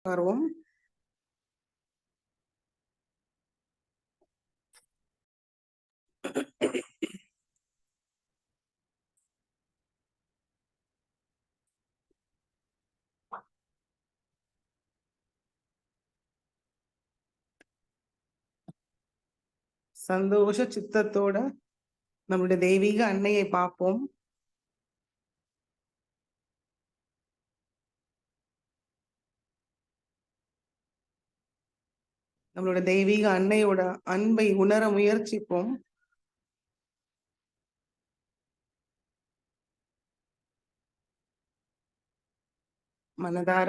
உட்காருவோம். சந்தோஷ சித்தத்தோட நம்முடைய தெய்வீக அன்னையை பார்ப்போம். நம்மளோட தெய்வீக அன்னையோட அன்பை உணர முயற்சிப்போம். மனதார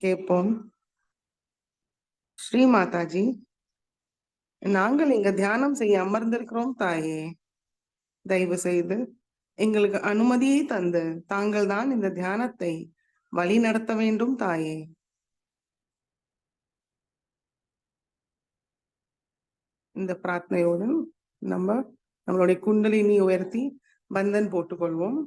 கேட்போம். ஸ்ரீ மாதாஜி, நாங்கள் இங்க தியானம் செய்ய அமர்ந்திருக்கிறோம் தாயே. தயவு செய்து எங்களுக்கு அனுமதியை தந்து தாங்கள் தான் இந்த தியானத்தை வழி நடத்த வேண்டும் தாயே. இந்த பிரார்த்தனையோடு நம்மளுடைய குண்டலினி உயர்த்தி பந்தன் போட்டுக்கொள்வோம்.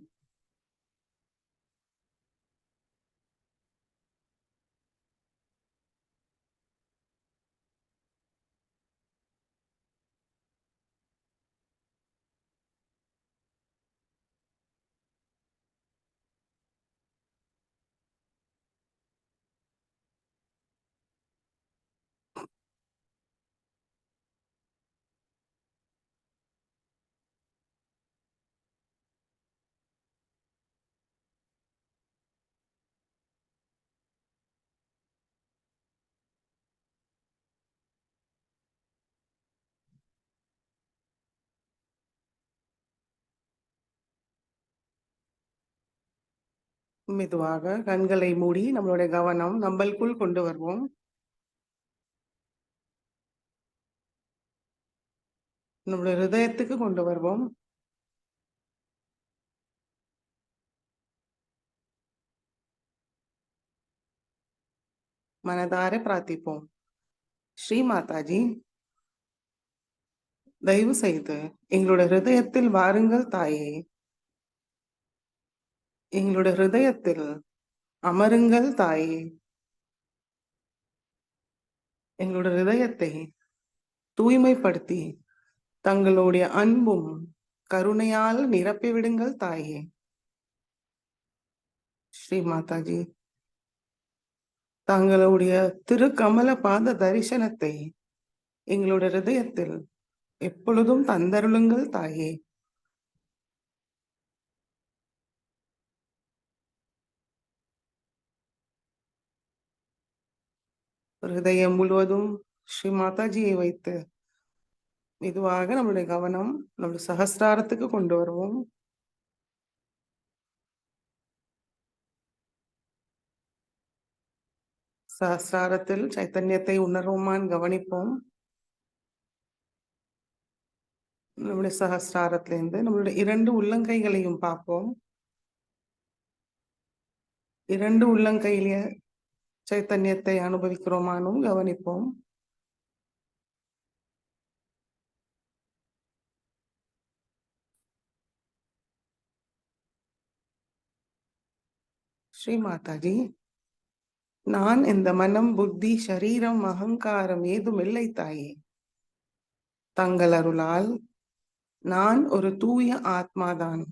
மெதுவாக கண்களை மூடி நம்மளுடைய கவனம் நம்மளுக்குள் கொண்டு வருவோம். நம்மளுடைய ஹிருதயத்துக்கு கொண்டு வருவோம். மனதார பிரார்த்திப்போம். ஸ்ரீ மாதாஜி, தயவு செய்து எங்களுடைய ஹிருதயத்தில் வாருங்கள் தாயே. எங்களுடைய ஹிருதயத்தில் அமருங்கள் தாயே. எங்களுடைய ஹிருதயத்தை தூய்மைப்படுத்தி தங்களுடைய அன்பும் கருணையால் நிரப்பி விடுங்கள் தாயே. ஸ்ரீ மாதாஜி, தங்களுடைய திருக்கமல பாத தரிசனத்தை எங்களுடைய ஹிருதயத்தில் எப்பொழுதும் தந்தருளுங்கள் தாயே. ஹிருதயம் முழுவதும் ஸ்ரீ மாதாஜியை வைத்து மெதுவாக நம்மளுடைய கவனம் நம்மளுடைய சகஸ்ராரத்துக்கு கொண்டு வருவோம். சகஸ்ராரத்தில் சைத்தன்யத்தை உணர்வோமான் கவனிப்போம். நம்முடைய சகஸ்ராரத்திலிருந்து நம்மளுடைய 2 உள்ளங்கைகளையும் பார்ப்போம். 2 உள்ளங்கையில சைத்தன்யத்தை அனுபவிக்கிறோமானும் கவனிப்போம். ஸ்ரீ மாதாஜி, நான் இந்த மனம், புத்தி, சரீரம், அகங்காரம் ஏதும் இல்லை தாயே. தங்கள் அருளால் நான் ஒரு தூய ஆத்மாதான்.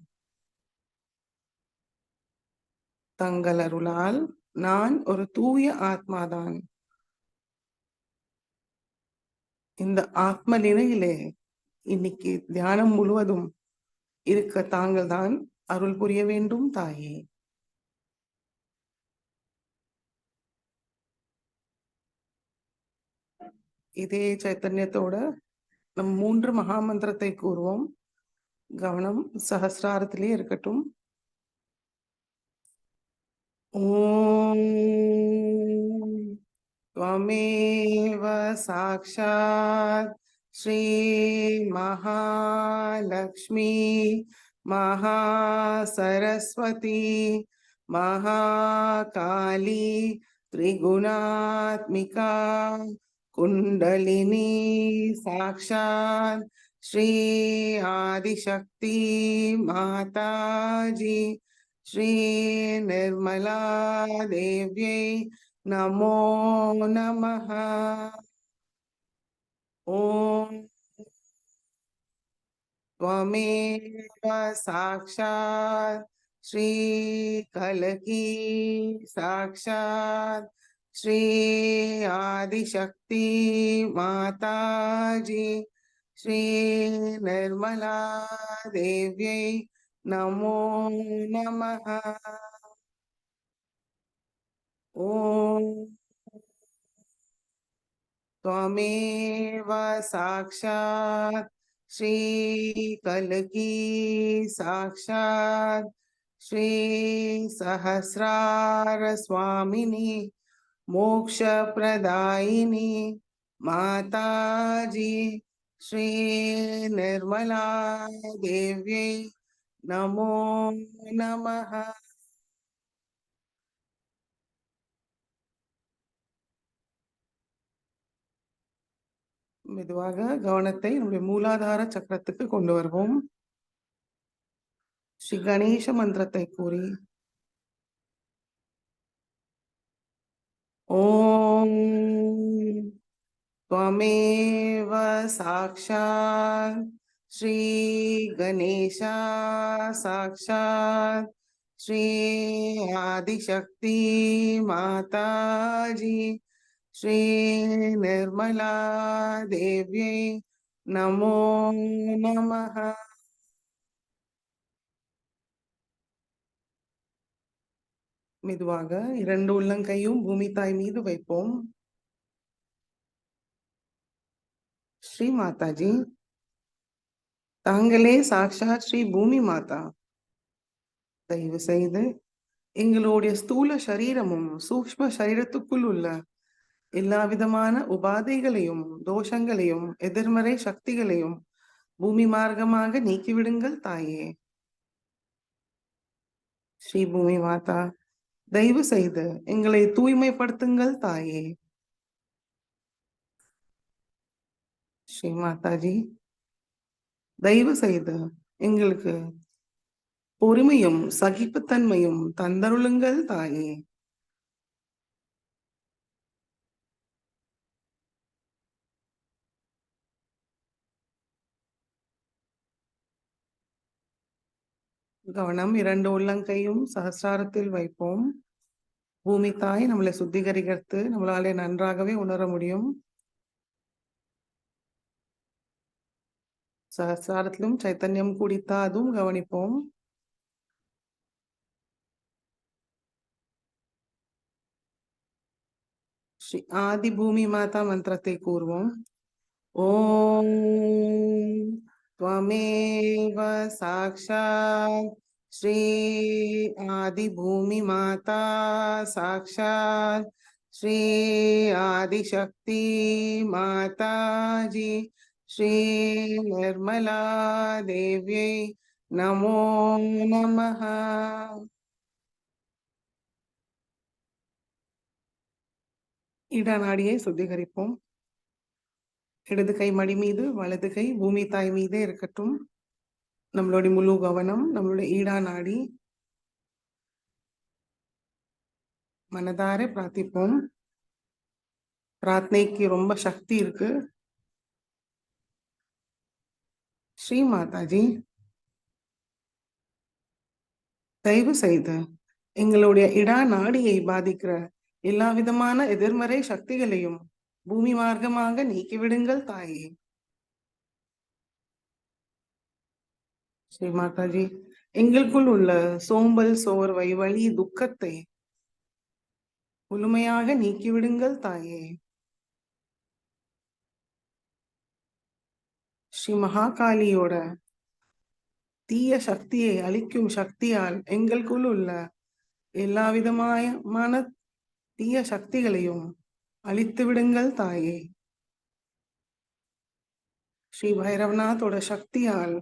தங்கள் அருளால் நான் ஒரு தூய ஆத்மாதான். இந்த ஆத்ம நிலையிலே இன்னைக்கு தியானம் முழுவதும் இருக்க தாங்கள் தான் அருள் புரிய வேண்டும் தாயே. இதே சைத்தன்யத்தோட நம் 3 மகாமந்திரத்தை கூறுவோம். கவனம் சகஸ்ராரத்திலே இருக்கட்டும். ஓம் त्वमेव साक्षात् श्री महालक्ष्मी महासरस्वती महाकाली त्रिगुणात्मिका कुंडलिनी साक्षात् श्री आदिशक्ति माताजी श्री निर्मला देव्यै नमो नमः। ओम त्वमेव साक्षात् श्री कलकी साक्षात् श्री आदिशक्ति माता जी श्री निर्मला देव्यै नमो नमः। ओम त्वमेव साक्षात् श्री कलकी साक्षात् श्री सहस्रार स्वामिनी मोक्ष प्रदायिनी माता जी श्री निर्मला देव्यै नमो नमः। மெதுவாக கவனத்தை நம்முடைய மூலாதார சக்கரத்துக்கு கொண்டு வருவோம். ஸ்ரீ கணேச மந்திரத்தை கூறி ஓம் त्वमेव साक्षात् श्री गणेशा साक्षात् श्री आदिशक्ति माता जी श्री निर्मला देव्यै नमो नमः। மெதுவாக இரண்டு உள்ளங்கையும் பூமி தாய் மீது வைப்போம். ஸ்ரீ மாதாஜி, தாங்களே சாக்ஷாத் ஸ்ரீ பூமி மாதா. தயவு செய்து எங்களுடைய ஸ்தூல சரீரமும் சூக்ஷ்ம சரீரத்துக்குள் உள்ள எல்லா விதமான உபாதைகளையும் தோஷங்களையும் எதிர்மறை சக்திகளையும் பூமி மார்க்கமாக நீக்கிவிடுங்கள் தாயே. ஸ்ரீ பூமி மாதா, தயவு செய்து எங்களை தூய்மைப்படுத்துங்கள் தாயே. ஸ்ரீ மாதாஜி, தயவு செய்து எங்களுக்கு பொறுமையும் சகிப்புத்தன்மையும் தந்தருளுங்கள் தாயே. கவனம் இரண்டு உள்ளங்கையும் சகஸ்ராரத்தில் வைப்போம். பூமி தாய் நம்மளை சுத்திகரிக்கிறது நம்மளாலே நன்றாகவே உணர முடியும். சகஸ்ராரத்திலும் சைத்தன்யம் கூடித்தா அதுவும் கவனிப்போம். ஸ்ரீ ஆதி பூமி மாதா மந்திரத்தை கூறுவோம். ஓம் त्वमेव साक्षात् श्री आदि भूमि माता साक्षात् श्री आदिशक्ति माता जी श्री निर्मला देव्यै नमो नमः। இடநாடியை சுத்திகரிப்போம். இடது கை மடி மீது வலது கை பூமி தாய் மீதே இருக்கட்டும். நம்மளுடைய முழு கவனம் நம்மளுடைய ஈடா நாடி. மனதார பிரார்த்திப்போம். பிரார்த்தனைக்கு ரொம்ப சக்தி இருக்கு. ஸ்ரீ மாதாஜி, தயவு செய்து எங்களுடைய இடா நாடியை பாதிக்கிற எல்லா விதமான எதிர்மறை சக்திகளையும் பூமி மார்க்கமாக நீக்கிவிடுங்கள் தாயே. ஸ்ரீ மாதாஜி, எங்களுக்குள் உள்ள சோம்பல் சோர்வை வலி துக்கத்தை முழுமையாக நீக்கிவிடுங்கள் தாயே. ஸ்ரீ மகாகாலியோட தீய சக்தியை அழிக்கும் சக்தியால் எங்களுக்குள் உள்ள எல்லா விதமான தீய சக்திகளையும் அழித்து விடுங்கள் தாயே. ஸ்ரீ பைரவநாதோட சக்தியால்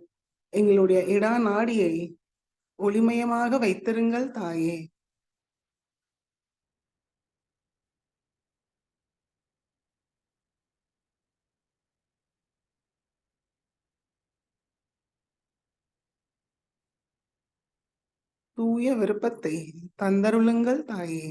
எங்களுடைய இடா நாடியை ஒளிமயமாக வைத்திருங்கள் தாயே. தூய விருப்பத்தை தந்தருளுங்கள் தாயே.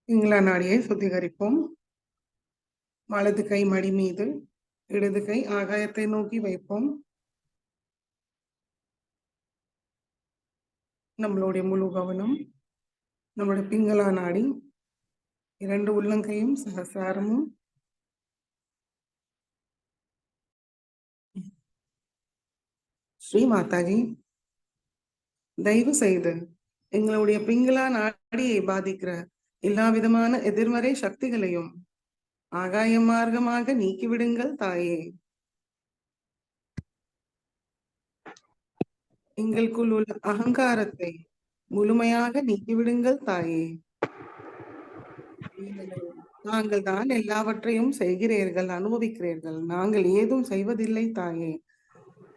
பிங்களா நாடியை சுத்திகரிப்போம். வலது கை மடி மீது, இடது கை ஆகாயத்தை நோக்கி வைப்போம். நம்மளுடைய முழு கவனம் நம்மளுடைய பிங்களா நாடி, இரண்டு உள்ளங்கையும் சகசாரமும் ஸ்ரீ மாதாஜி, தயவு செய்து எங்களுடைய பிங்களா நாடியை பாதிக்கிற எல்லா விதமான எதிர்மறை சக்திகளையும் ஆகாய மார்க்கமாக நீக்கிவிடுங்கள் தாயே. எங்களுக்குள் உள்ள அகங்காரத்தை முழுமையாக நீக்கிவிடுங்கள் தாயே. நாங்கள் தான் எல்லாவற்றையும் செய்கிறீர்கள், அனுபவிக்கிறீர்கள். நாங்கள் ஏதும் செய்வதில்லை தாயே.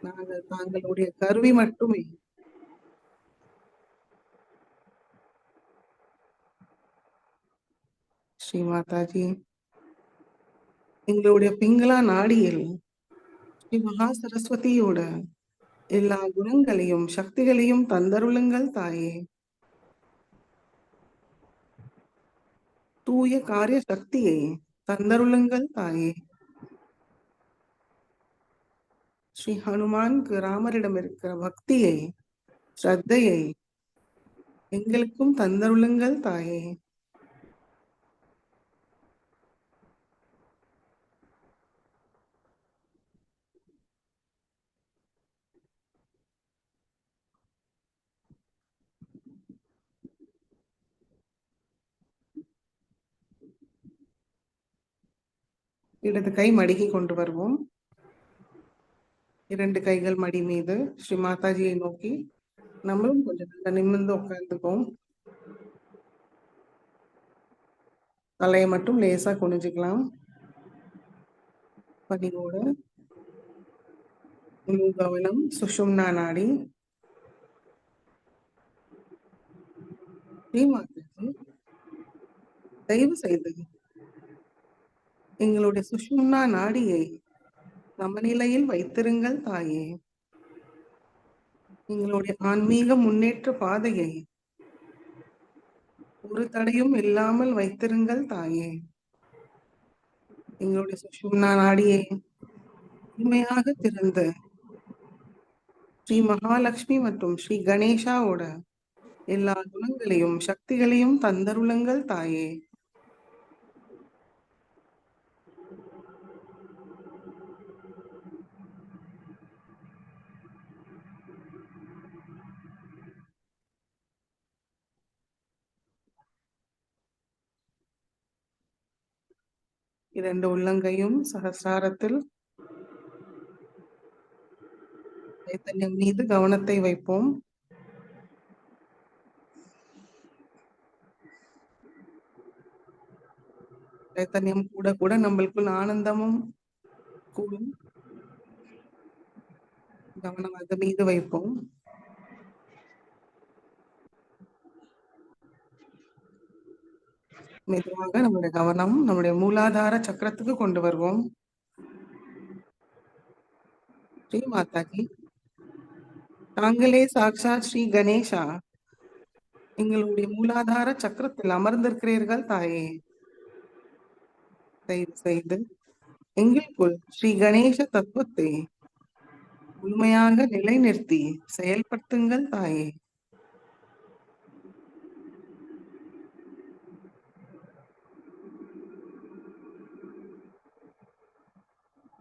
நாங்கள் தாங்களுடைய கருவி மட்டுமே. ஸ்ரீ மாதாஜி, எங்களுடைய பிங்களா நாடியில் ஸ்ரீ மகா சரஸ்வதியோட எல்லா குணங்களையும் சக்திகளையும் தந்தருளுங்கள் தாயே. தூய காரிய சக்தியை தந்தருளுங்கள் தாயே. ஸ்ரீ ஹனுமானுக்கு ராமரிடம் இருக்கிற பக்தியை, ஸ்ரத்தையை எங்களுக்கும் தந்தருளுங்கள் தாயே. இடது கை மடிகி கொண்டு வருவோம். இரண்டு கைகள் மடி மீது ஸ்ரீ மாதாஜியை நோக்கி நம்மளும் கொஞ்சம் நிமிர்ந்து உட்கார்ந்துப்போம். தலையை மட்டும் லேசா குனிஞ்சுக்கலாம். பணிவோட முழு கவனம் சுஷும்னா நாடி. ஸ்ரீ மாதாஜி, தயவு செய்து எங்களுடைய சுஷும்னா நாடியை சமநிலையில் வைத்திருங்கள் தாயே. எங்களுடைய ஆன்மீக முன்னேற்ற பாதையை ஒரு தடையும் இல்லாமல் வைத்திருங்கள் தாயே. எங்களுடைய சுஷும்னா நாடியை உண்மையாக திறந்து ஸ்ரீ மகாலட்சுமி மற்றும் ஸ்ரீ கணேஷாவோட எல்லா குணங்களையும் சக்திகளையும் தந்தருளுங்கள் தாயே. இரண்டு உள்ளங்கையும் சகசாரத்தில் சைத்தன்யம் மீது கவனத்தை வைப்போம். சைத்தன்யம் கூட கூட நம்மளுக்குள் ஆனந்தமும் கூடும். கவனம் அது மீது வைப்போம். மெதுவாக நம்முடைய கவனம் நம்முடைய மூலாதார சக்கரத்துக்கு கொண்டு வருவோம். ஸ்ரீ மாதாஜி, தாங்களே சாக்ஷாத் ஸ்ரீ கணேஷா எங்களுடைய மூலாதார சக்கரத்தில் அமர்ந்திருக்கிறீர்கள் தாயே. தயவு செய்து எங்களுக்குள் ஸ்ரீ கணேச தத்துவத்தை முழுமையாக நிலைநிறுத்தி செயல்படுத்துங்கள் தாயே.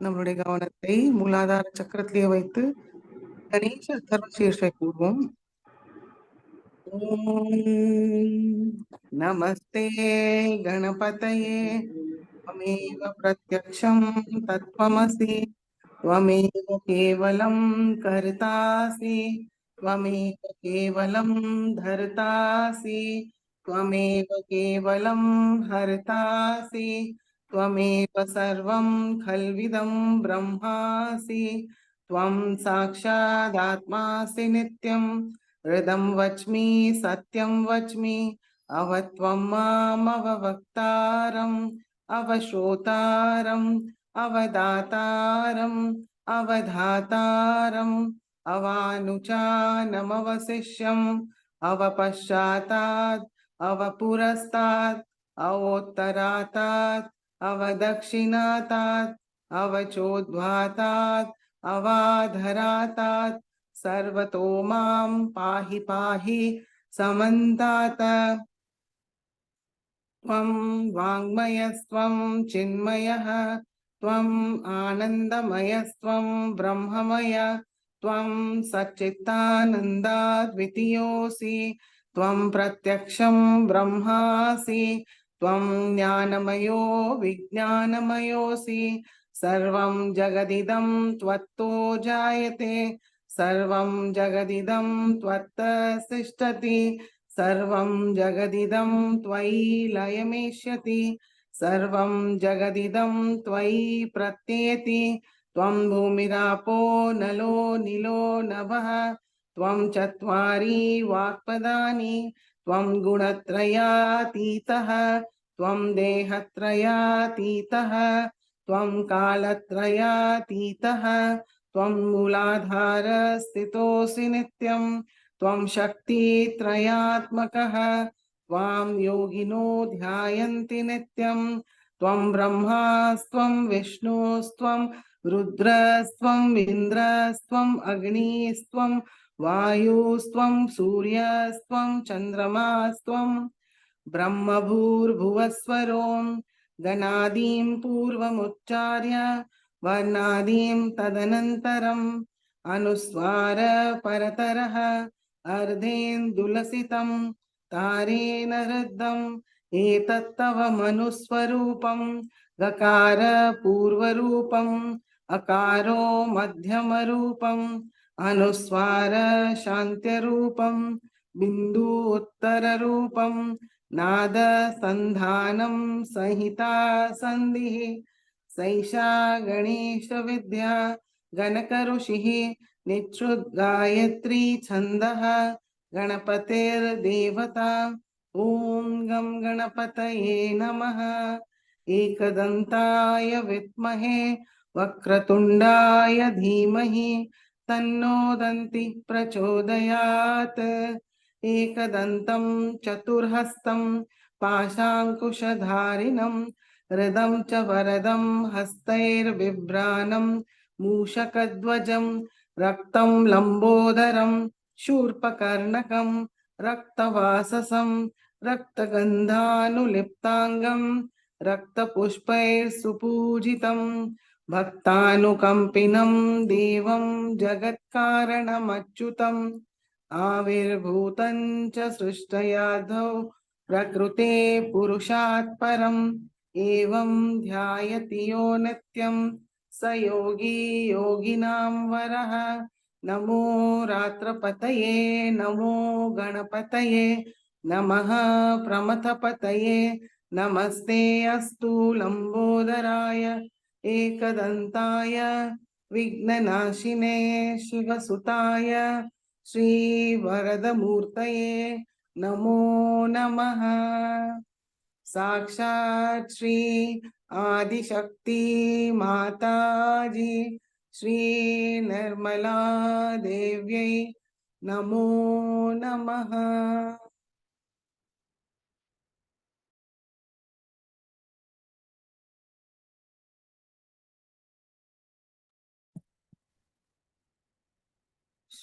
நம்மளுடைய கவனத்தை மூலாதார சக்கரத்திலே வைத்து கணேச சர்வசீர்ஷை கூறுவோம். ஓம் நமஸ்தே கணபதயே त्वमेव प्रत्यक्षं तत्त्वमसि त्वमेव केवलं कर्तासि त्वमेव केवलं धर्तासि त्वमेव केवलं हर्तासि त्वमेव सर्वं खल्विदं ब्रह्मासि त्वं साक्षादात्मासि नित्यं हृदं वच्मि सत्यं वच्मि अवत्वं मामवक्तारम् अवश्रोतारम् अवदातारम् अवधातारम् अवानुचानमवशिष्यम् अवपश्चातात् अवपुरस्तात् अवोत्तरातात् अवदक्षिणातात् अवचोद्ध्वातात् अवाधरातात् सर्वतो मां पाहि पाहि समन्तात् त्वं वाङ्मयस्त्वं चिन्मयः त्वम् आनन्दमयस्त्वं ब्रह्ममय त्वं सच्चित्तानन्दाद्वितीयोऽसि त्वं प्रत्यक्षं ब्रह्मासि त्वं ज्ञानमयो विज्ञानमयोऽसि सर्वं जगदिदं त्वत्तो जायते सर्वं जगदिदं त्वत्तः सर्वं जगदिदं त्वयि लयमेष्यति सर्वं जगदिदं त्वयि प्रत्येति त्वं भूमिरापो नलो निलो नभः त्वं चत्वारि वाक्पदानि त्वं गुणत्रयातीतः त्वं देहत्रयातीतः त्वं कालत्रयातीतः त्वं मूलाधारस्थितोऽसि नित्यं त्वं शक्तित्रयात्मकः त्वां योगिनो ध्यायन्ति नित्यं त्वं ब्रह्मास्त्वं विष्णुस्त्वं रुद्रस्त्वं इन्द्रस्त्वं अग्निस्त्वं वायुस्त्वं सूर्यस्त्वं चन्द्रमास्त्वं ब्रह्मभूर्भुवस्वरों गणादीं पूर्वमुच्चार्य वर्णादीं तदनन्तरम् अनुस्वार परतरः अर्धेन्दुलसितं तारेण हृद्यम् एतत्तव मनुस्वरूपं गकार पूर्वरूपम् अकारो मध्यमरूपम् अनुस्वार शान्त्यरूपं बिन्दु उत्तररूपं नाद संधानं संहिता संधिः सैषा गणेश विद्या गणक ऋषिः निच्छ्रुतगायत्री छन्दः गणपतिर्देवता ॐ गं गणपतये नमः एकदन्ताय विद्महे वक्रतुण्डाय धीमहि तन्नो दन्ति प्रचोदयात् एकदन्तं चतुर्हस्तं पाशाङ्कुशधारिणं हृदं च वरदं हस्तैर्बिभ्राणं मूषकध्वजं रक्तं लम्बोदरं शूर्पकर्णकं रक्तवाससं रक्तगन्धानुलिप्ताङ्गं रक्तपुष्पैर्सुपूजितं भक्तानुकम्पिनं देवं जगत्कारणमच्युतम् आविर्भूतं च सृष्टयाधौ प्रकृते पुरुषात् परम् एवं ध्यायति यो नित्यं स योगी योगिनां वरः नमो रात्रपतये नमो गणपतये नमः प्रमथपतये नमस्ते अस्तु लंबोदराय एकदन्ताय विघ्ननाशिने शिवसुताय श्री वरदमूर्तये नमो नमः साक्षात् श्री आदिशक्ति माताजी श्री निर्मला देव्यै नमो नमः।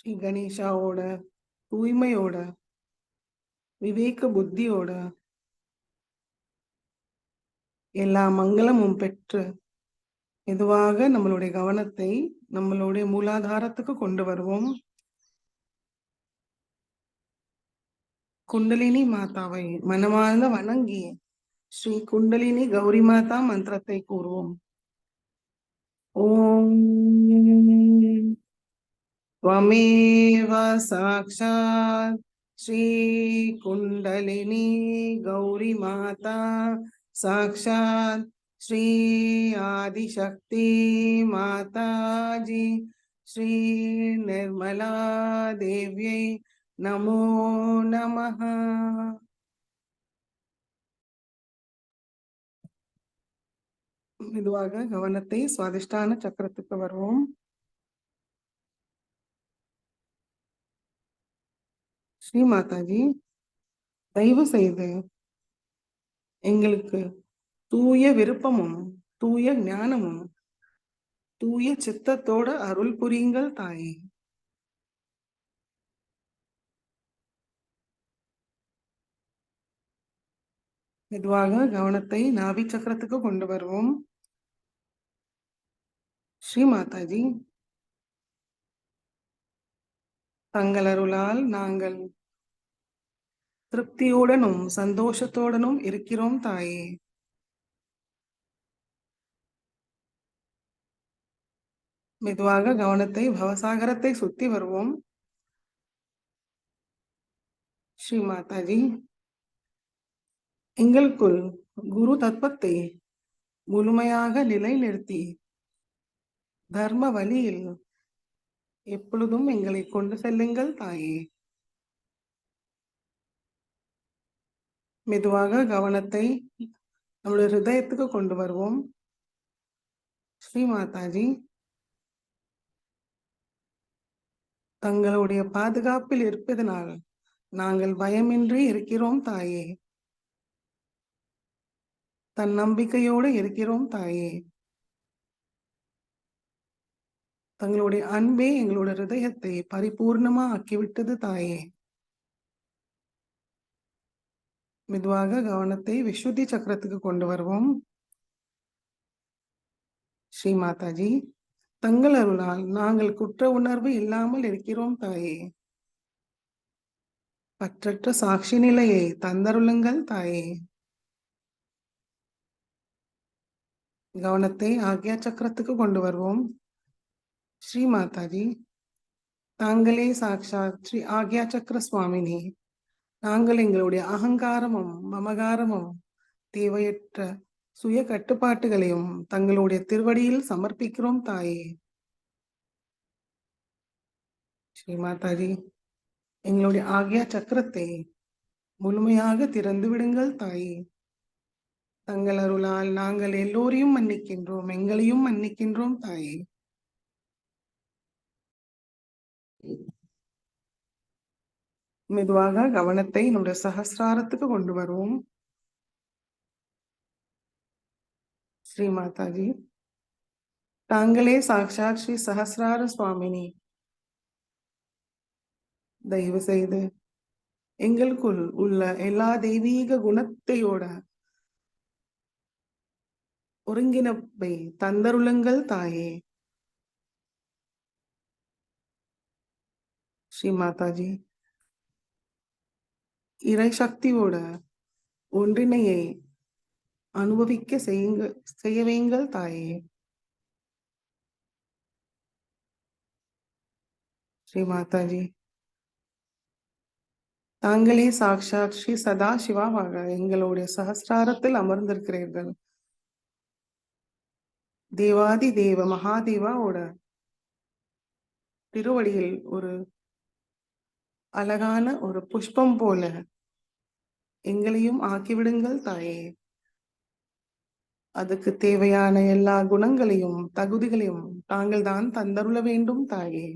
ஸ்ரீ கணேஷாவோட தூய்மையோட விவேக புத்தியோட எல்லா மங்களமும் பெற்று மெதுவாக நம்மளுடைய கவனத்தை நம்மளுடைய மூலாதாரத்துக்கு கொண்டு வருவோம். குண்டலினி மாதாவை மனமார்ந்த வணங்கி ஸ்ரீ குண்டலினி கௌரி மாதா மந்திரத்தை கூறுவோம். ஓம் त्वमेव साक्षात् श्री कुंडलिनी गौरी माता साक्षात् श्री आदिशक्ति माताजी श्री निर्मला देव्यै नमो नमः. மெதுவாக கவனத்தை சுவாதிஷ்டான சக்கரத்துக்கு வருவோம். ஸ்ரீ மாதாஜி, தயவு செய்து எங்களுக்கு தூய விருப்பமும் தூய ஞானமும் தூய சித்தத்தோட அருள் புரியுங்கள் தாயே. மெதுவாக கவனத்தை நாபி சக்கரத்துக்கு கொண்டு வருவோம். ஸ்ரீ மாதாஜி, தங்கள் அருளால் நாங்கள் திருப்தியுடனும் சந்தோஷத்துடனும் இருக்கிறோம் தாயே. மெதுவாக கவனத்தை பவசாகரத்தை சுத்தி வருவோம். ஸ்ரீ மாதாஜி, எங்களுக்குள் குரு தத்துவத்தை முழுமையாக நிலைநிறுத்தி தர்ம வழியில் எப்பொழுதும் எங்களை கொண்டு செல்லுங்கள் தாயே. மெதுவாக கவனத்தை நம்முடைய ஹிருதயத்துக்கு கொண்டு வருவோம். ஸ்ரீ மாதாஜி, தங்களுடைய பாதுகாப்பில் இருப்பதனால் நாங்கள் பயமின்றி இருக்கிறோம் தாயே. தன்னம்பிக்கையோடு இருக்கிறோம் தாயே. தங்களுடைய அன்பே எங்களுடைய ஹிருதயத்தை பரிபூர்ணமா ஆக்கிவிட்டது தாயே. மெதுவாக கவனத்தை விசுத்தி சக்கரத்துக்கு கொண்டு வருவோம். ஸ்ரீ மாதாஜி, தங்கள் அருளால் நாங்கள் குற்ற உணர்வு இல்லாமல் இருக்கிறோம் தாயே. பற்றற்ற சாட்சி நிலையை தந்தருளுங்கள் தாயே. கவனத்தை ஆக்யா சக்கரத்துக்கு கொண்டு வருவோம். ஸ்ரீ மாதாஜி, தாங்களே சாட்சாத் ஸ்ரீ ஆக்யா சக்கர சுவாமினி. நாங்கள் எங்களுடைய அகங்காரமும் மமகாரமும் தேவையற்ற சுய கட்டுப்பாட்டுகளையும் தங்களுடைய திருவடியில் சமர்ப்பிக்கிறோம் தாயே. ஸ்ரீ மாதாஜி, எங்களுடைய ஆக்யா சக்கரத்தை முழுமையாக திறந்து விடுங்கள் தாயே. தங்கள் அருளால் நாங்கள் எல்லோரையும் மன்னிக்கின்றோம், எங்களையும் மன்னிக்கின்றோம் தாயே. மெதுவாக கவனத்தை நம்முடைய சஹஸ்ராரத்துக்கு கொண்டு வருவோம். ஸ்ரீ மாதாஜி, தாங்களே சாக்ஷாத் ஸ்ரீ சஹஸ்ரார சுவாமினி. தயவு செய்து எங்களுக்குள் உள்ள எல்லா தெய்வீக குணத்தையோட ஒருங்கிணைப்பை தந்தருளுங்கள் தாயே. ஸ்ரீ மாதாஜி, இறை சக்தியோட ஒன்றிணையை அனுபவிக்க செய்ய வையுங்கள் தாயே. ஸ்ரீ மாதாஜி, தாங்களே சாக்ஷாத் ஸ்ரீ சதா சிவாவாக எங்களுடைய சஹஸ்ராரத்தில் அமர்ந்திருக்கிறீர்கள். தேவாதி தேவ மகாதேவாவோட திருவடியில் ஒரு அழகான ஒரு புஷ்பம் போல எங்களையும் ஆக்கிவிடுங்கள் தாயே. அதுக்கு தேவையான எல்லா குணங்களையும் தகுதிகளையும் தாங்கள் தான் தந்தருள வேண்டும் தாயே.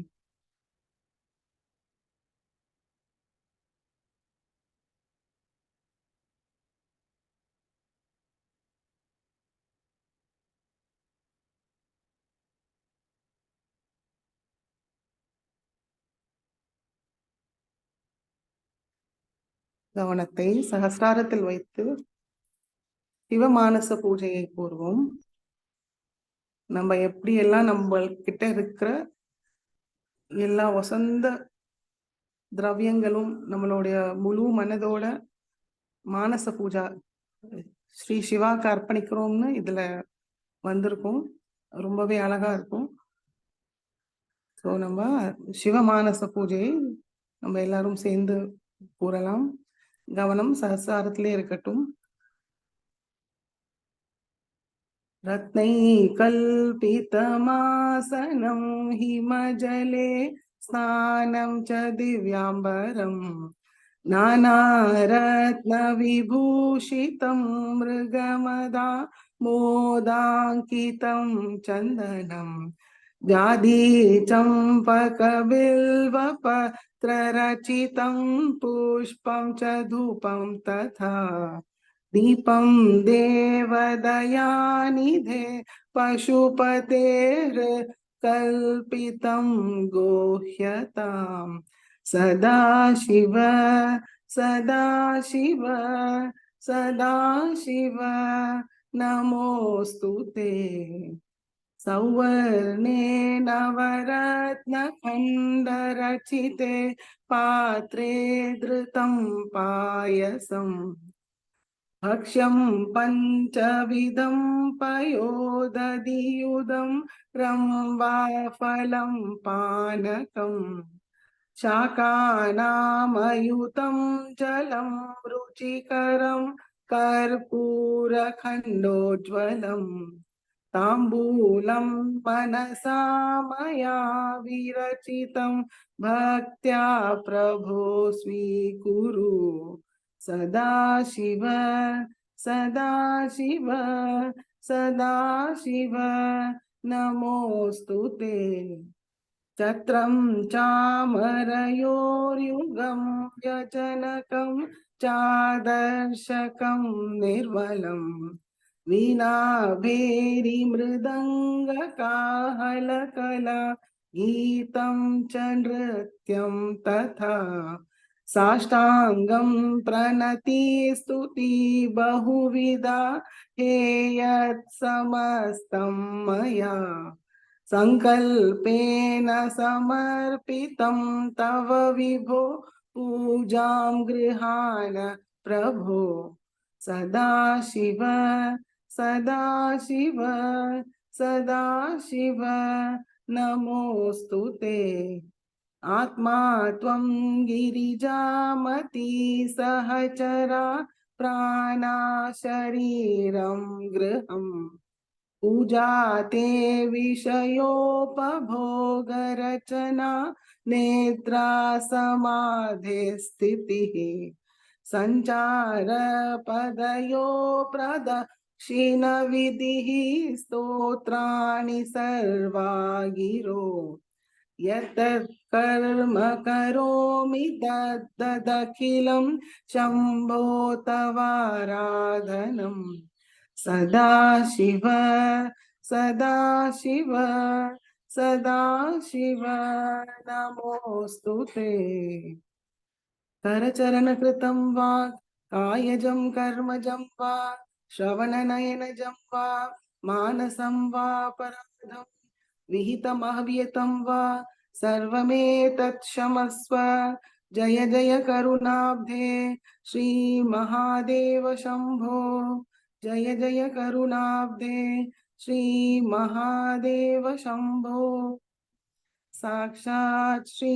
கவனத்தை சகஸ்ராரத்தில் வைத்து சிவமானச பூஜையை கூறுவோம். நம்ம எப்படி எல்லாம் நம்ம கிட்ட இருக்கிற எல்லா வசந்த திரவியங்களும் நம்மளுடைய முழு மனதோட மானச பூஜா ஸ்ரீ சிவாக்கு அர்ப்பணிக்கிறோம்னு இதுல வந்திருக்கும். ரொம்பவே அழகா இருக்கும். ஸோ நம்ம சிவமானச பூஜையை நம்ம எல்லாரும் சேர்ந்து கூறலாம். கவனம் சஹஸ்ராரத்திலே இருக்கட்டும். रत्नैकल्पितमासनं हिमजले स्नानं च दिव्याम्बरम् नानारत्नविभूषितं मृगमदा मोदाङ्कितं चन्दनम् व्याधिचम्पकबिल्वपत्ररचितं पुष्पं च धूपं तथा दीपं देवदयानिधे पशुपतेर्कल्पितं गोह्यताम् सदा शिव सदा शिव सदा शिव नमोऽस्तु ते सौवर्णे नवरत्नखण्डरचिते पात्रे धृतं पायसम् भक्ष्यं पञ्चविधं पयोदधियुधं रम्भाफलं पानकम् शाकानामयुतं जलं रुचिकरं कर्पूरखण्डोज्ज्वलम् ताम्बूलं मनसा मया विरचितं भक्त्या प्रभो स्वीकुरु सदा शिव सदा शिव सदा शिव नमोऽस्तु ते छत्रं चामरयोर्युगं व्यजनकं चादर्शकं निर्मलम् वीणाभेरीमृदङ्गकाहलकला गीतं च नृत्यं तथा साष्टाङ्गं प्रणतिस्तुति बहुविधा हे यत् समस्तं मया संकल्पेन समर्पितं तव विभो पूजां गृहाण प्रभो सदा शिव सदा शिव सदा शिव नमोऽस्तु ते आत्मा त्वं गिरिजामती सहचरा प्राणा शरीरं गृहम् पूजा ते विषयोपभोगरचना नेत्रा समाधि स्थितिः सञ्चारपदयो प्रदक्षिणविधिः स्तोत्राणि सर्वा गिरो यत् कर्म करोमि तदखिलं शम्भो तवाराधनम् सदा शिव सदा शिव सदा शिव नमोऽस्तु ते करचरणकृतं वा कायजं कर्मजं वा श्रवणनयनजं वा मानसं वा पराधं विहितमह्यतं वा सर्वमेतत् क्षमस्व जय जय करुणाब्धे श्रीमहादेव शम्भो जय जय करुणाब्धे श्रीमहादेव शम्भो साक्षात् श्री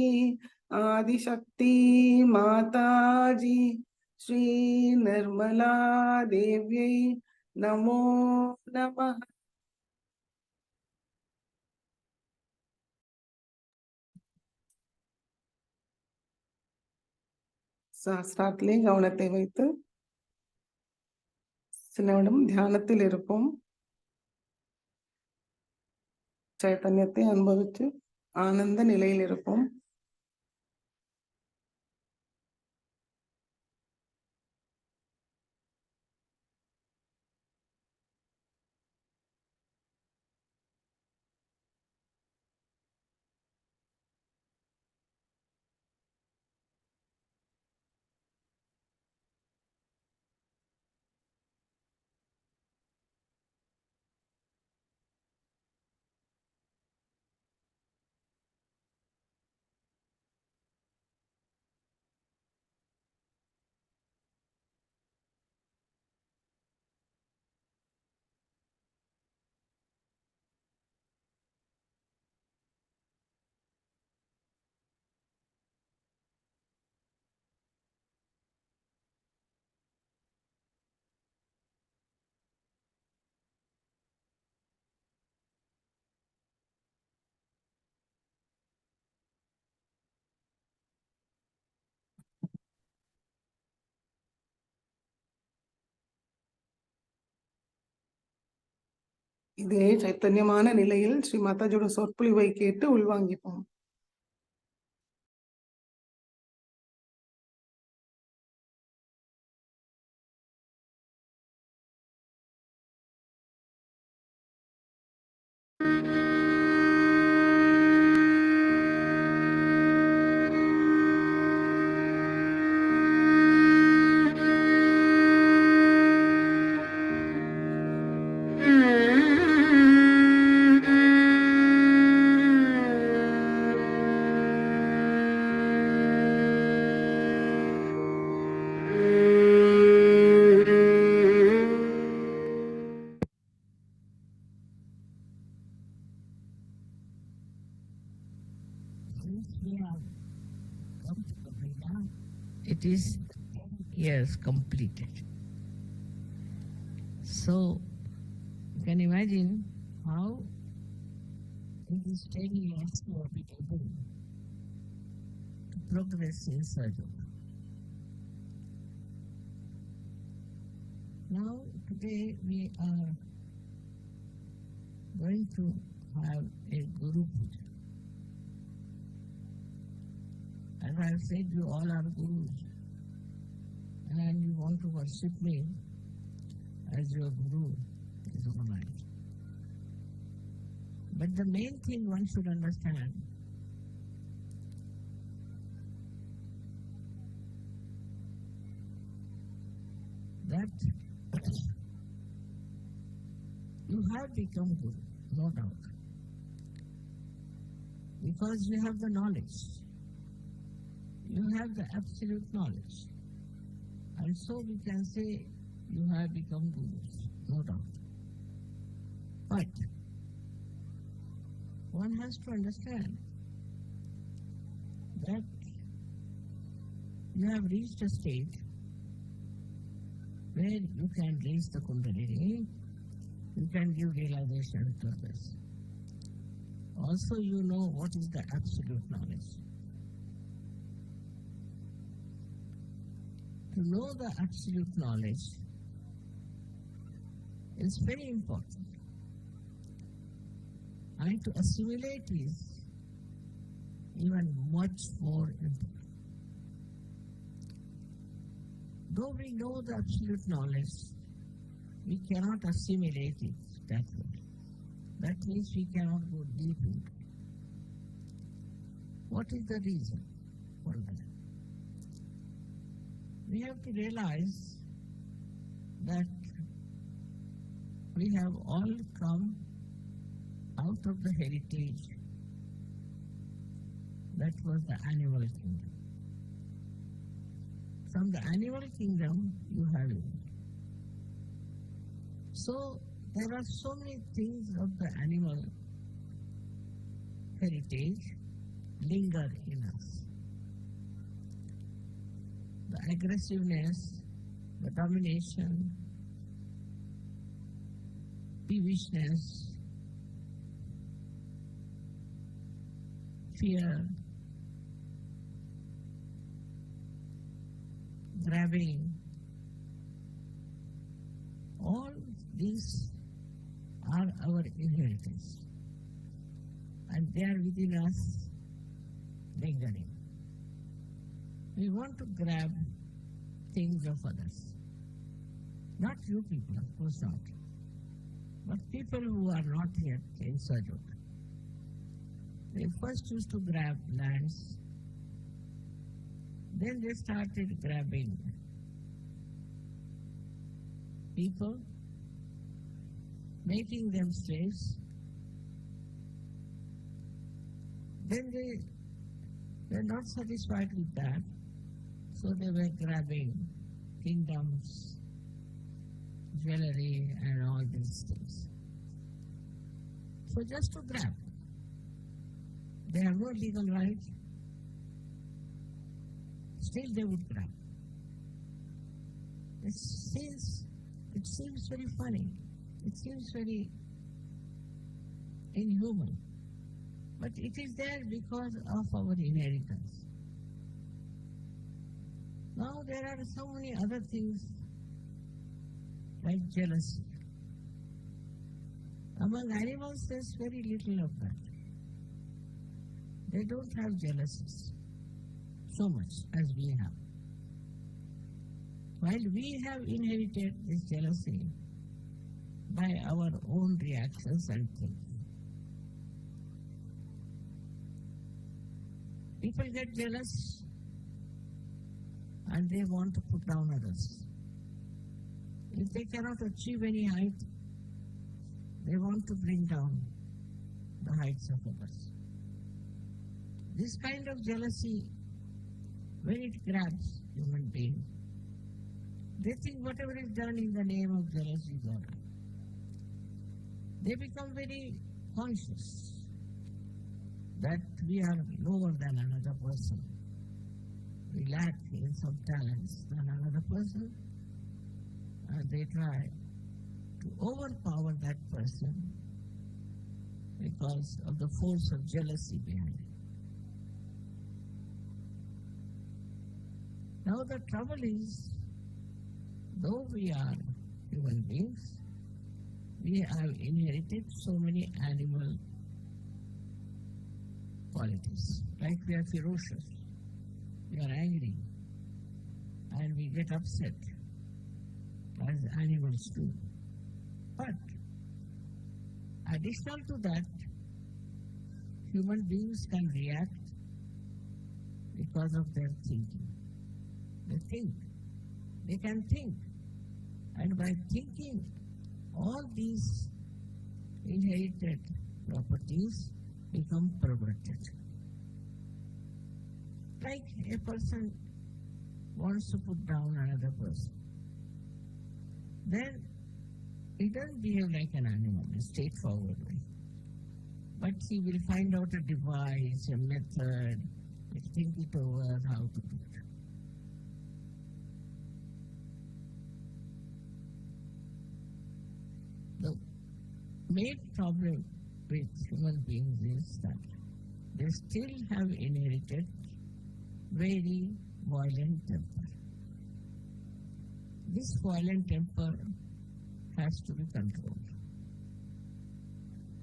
आदिशक्ति माताजी श्री निर्मला देव्यै नमो नमः சாஸ்திரத்திலே கவனத்தை வைத்து சில நிமிடம் தியானத்தில் இருப்போம் சைத்தன்யத்தை அனுபவித்து ஆனந்த நிலையில் இருப்போம் இதே சைத்தன்யமான நிலையில் ஸ்ரீ மாதாஜியோட சொற்பொழிவை கேட்டு உள்வாங்கிப்போம். It is years completed. So you can imagine how in these 10 years we have been able to progress in Sahajya. Now today we are going to have a Guru Puja. As I have said, you all are Gurus and you want to worship me as your Guru is all right. But the main thing one should understand that you have become Guru, no doubt, because you have the knowledge. You have the absolute knowledge. And so we can say you have become Gurus, no doubt. But one has to understand that you have reached a state where you can raise the Kundalini, you can give realization to others. Also, you know what is the absolute knowledge. To know the absolute knowledge is very important. And to assimilate is even much more important. Though we know the absolute knowledge, we cannot assimilate it that way. That means we cannot go deep into it. What is the reason for that? We have to realize that we have all come out of the heritage that was the animal kingdom. From the animal kingdom, you have it. So, there are so many things of the animal heritage linger in us. The aggressiveness, the domination, peevishness, fear, grabbing, all these are our inheritance and they are within us lingering. We want to grab things of others. Not you people, of course not. But people who are not yet in Sahajya. They first used to grab lands. Then they started grabbing people, making them slaves. Then they were not satisfied with that. So they were grabbing kingdoms, jewelry and all these things. So just to grab. They have no legal right. Still they would grab. It seems very funny. It seems very inhuman. But it is there because of our inheritance. Now there are so many other things like jealousy. Among animals, there's very little of that. They don't have jealousies so much as we have. While we have inherited this jealousy by our own reactions and thinking. People get jealous and they want to put down others. If they cannot achieve any height, they want to bring down the heights of others. This kind of jealousy, when it grabs human beings, they think whatever is done in the name of jealousy is all right. They become very conscious that we are lower than another person. We lack in some talents than another person, and they try to overpower that person because of the force of jealousy behind it. Now the trouble is, though we are human beings, we have inherited so many animal qualities. Like we are ferocious, we are angry, and we get upset as animals do. But additional to that, human beings can react because of their thinking. They think. They can think. And by thinking, all these inherited properties become perverted. Like a person wants to put down another person. Then he doesn't behave like an animal in a straightforward way. But he will find out a device, a method, he'll think it over how to do it. The main problem with human beings is that they still have inherited very violent temper. This violent temper has to be controlled,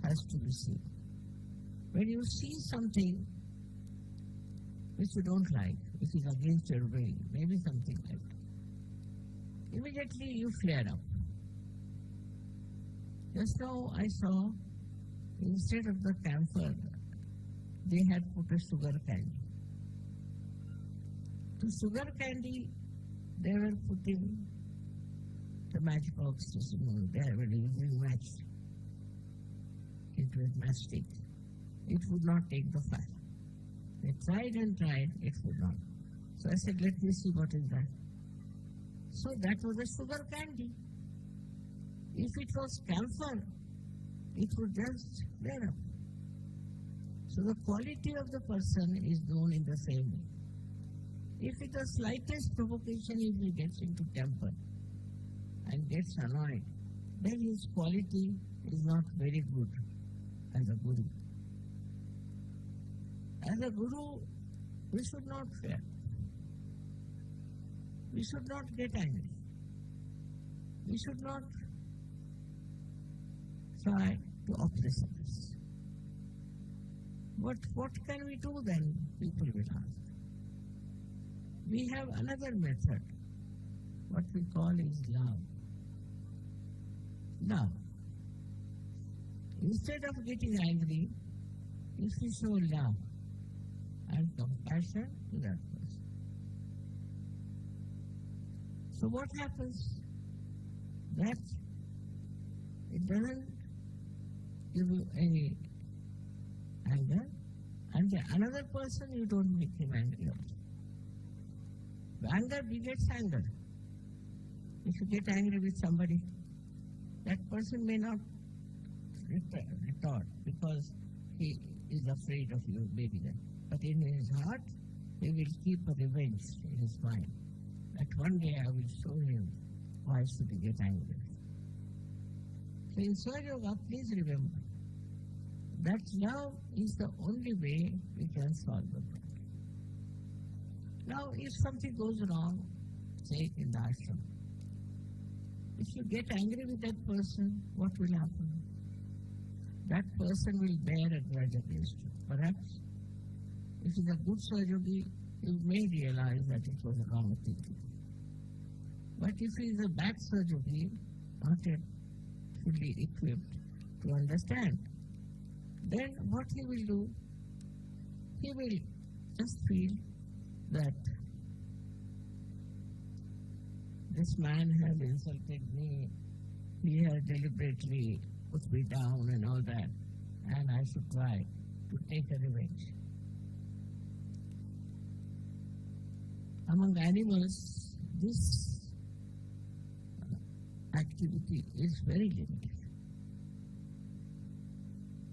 has to be seen. When you see something which you don't like, which is against your will, maybe something like that, immediately you flare up. Just now I saw, instead of the camphor, they had put a sugar candy. To sugar candy, they were putting the matchboxes, they were using match into a matchstick. It would not take the fire. They tried and tried, it would not. So I said, let me see what is that. So that was a sugar candy. If it was camphor, it would just flare up. So the quality of the person is known in the same way. If with the slightest provocation he gets into temper and gets annoyed, then his quality is not very good as a guru. As a guru, we should not fear. We should not get angry. We should not try to oppress others. But what can we do then? People will ask. We have another method, what we call is love. Love. Instead of getting angry, if we show love and compassion to that person. So what happens? That it doesn't give you any anger, and the another person you don't make him angry also. Anger begets anger. If you get angry with somebody, that person may not retort because he is afraid of you, maybe then. But in his heart, he will keep a revenge in his mind. That one day I will show him why should he get angry. So in Sahajaya Yoga, please remember that love is the only way we can solve the problem. Now, if something goes wrong, say in the ashram, if you get angry with that person, what will happen? that person will bear a grudge against you. Perhaps if he's a good Sahajyogi, you may realize that it was a wrong thing to do. But if he is a bad Sahajyogi, not yet fully equipped to understand, then what he will do, he will just feel that this man has insulted me, he has deliberately put me down and all that, and I should try to take a revenge. Among animals, this activity is very limited.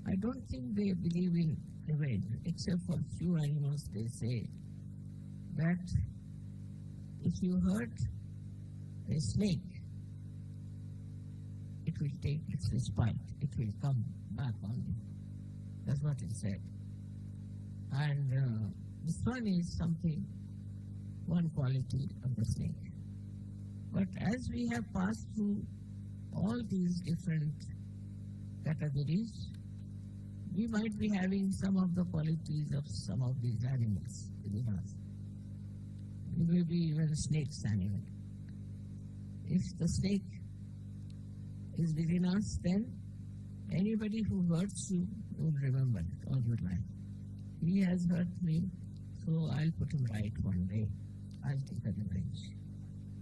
I don't think they believe in revenge, except for few animals. They say that if you hurt a snake, it will take its respite, it will come back on you. That's what it said. And this one is something, one quality of the snake. But as we have passed through all these different categories, we might be having some of the qualities of some of these animals within us. We may be even snakes animal. If the snake is within us, then anybody who hurts you will remember it all your life. He has hurt me, so I'll put him right one day. I'll take a revenge.